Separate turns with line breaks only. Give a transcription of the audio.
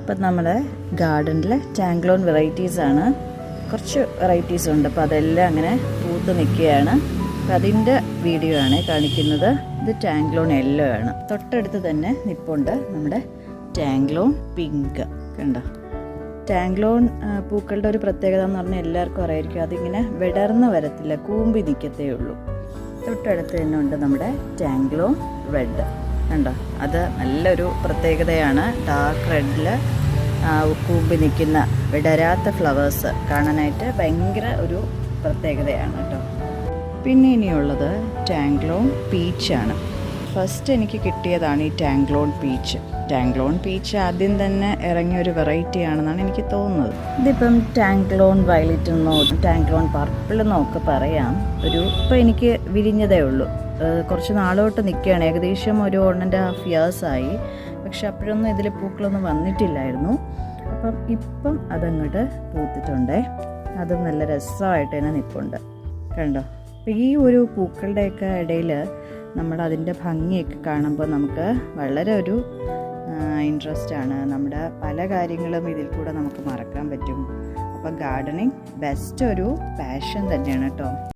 ഇപ്പം നമ്മുടെ ഗാർഡനിൽ ടാങ്ക്ലോൺ വെറൈറ്റീസാണ്, കുറച്ച് വെറൈറ്റീസ് ഉണ്ട്. അപ്പോൾ അതെല്ലാം അങ്ങനെ പൂത്ത് നിൽക്കുകയാണ്. അപ്പം അതിൻ്റെ വീഡിയോ ആണ് കാണിക്കുന്നത്. ഇത് ടാങ്ക്ലോൺ യെല്ലോ ആണ്. തൊട്ടടുത്ത് തന്നെ നിൽപ്പുണ്ട് നമ്മുടെ ടാങ്ക്ലോൺ പിങ്ക്. കണ്ടോ, ടാങ്ക്ലോൺ പൂക്കളുടെ ഒരു പ്രത്യേകത എന്ന് പറഞ്ഞാൽ എല്ലാവർക്കും അറിയായിരിക്കും, അതിങ്ങനെ വിടർന്ന് വരത്തില്ല, കൂമ്പി നിൽക്കത്തേ ഉള്ളൂ. തൊട്ടടുത്ത് തന്നെ ഉണ്ട് നമ്മുടെ ടാങ്ക്ലോൺ റെഡ്. കണ്ടോ, അത് നല്ലൊരു പ്രത്യേകതയാണ്. ഡാർക്ക് റെഡിൽ കൂമ്പി നിൽക്കുന്ന വിടരാത്ത ഫ്ലവേഴ്സ് കാണാനായിട്ട് ഭയങ്കര ഒരു പ്രത്യേകതയാണ് കേട്ടോ. പിന്നെ ഇനിയുള്ളത് ടാങ്ക്ലോൺ പീച്ചാണ്. ഫസ്റ്റ് എനിക്ക് കിട്ടിയതാണ് ഈ ടാങ്ക്ലോൺ പീച്ച്. ടാങ്ക്ലോൺ പീച്ച് ആദ്യം തന്നെ ഇറങ്ങിയ ഒരു വെറൈറ്റി ആണെന്നാണ് എനിക്ക് തോന്നുന്നത്. ഇതിപ്പം ടാങ്ക്ലോൺ വയലറ്റ് എന്നോ ടാങ്ക്ലോൺ പർപ്പിൾ എന്നോ ഒക്കെ പറയാം. ഇപ്പം എനിക്ക് വിരിഞ്ഞതേ ഉള്ളൂ. കുറച്ച് നാളോട്ട് നിൽക്കുകയാണ്, ഏകദേശം ഒരു 1.5 years ആയി. പക്ഷെ അപ്പോഴൊന്നും ഇതിൽ പൂക്കളൊന്നും വന്നിട്ടില്ലായിരുന്നു. ഇപ്പം അതങ്ങോട്ട് പൂത്തിട്ടുണ്ടേ. അതും നല്ല രസമായിട്ട് തന്നെ നിൽപ്പുണ്ട്. കണ്ടോ, അപ്പം ഈ ഒരു പൂക്കളുടെയൊക്കെ ഇടയിൽ നമ്മൾ അതിൻ്റെ ഭംഗിയൊക്കെ കാണുമ്പോൾ നമുക്ക് വളരെ ഒരു ഇൻട്രസ്റ്റാണ്. നമ്മുടെ പല കാര്യങ്ങളും ഇതിൽ കൂടെ നമുക്ക് മറക്കാൻ പറ്റും. അപ്പം ഗാർഡനിങ് ബെസ്റ്റ് ഒരു പാഷൻ തന്നെയാണ് കേട്ടോ.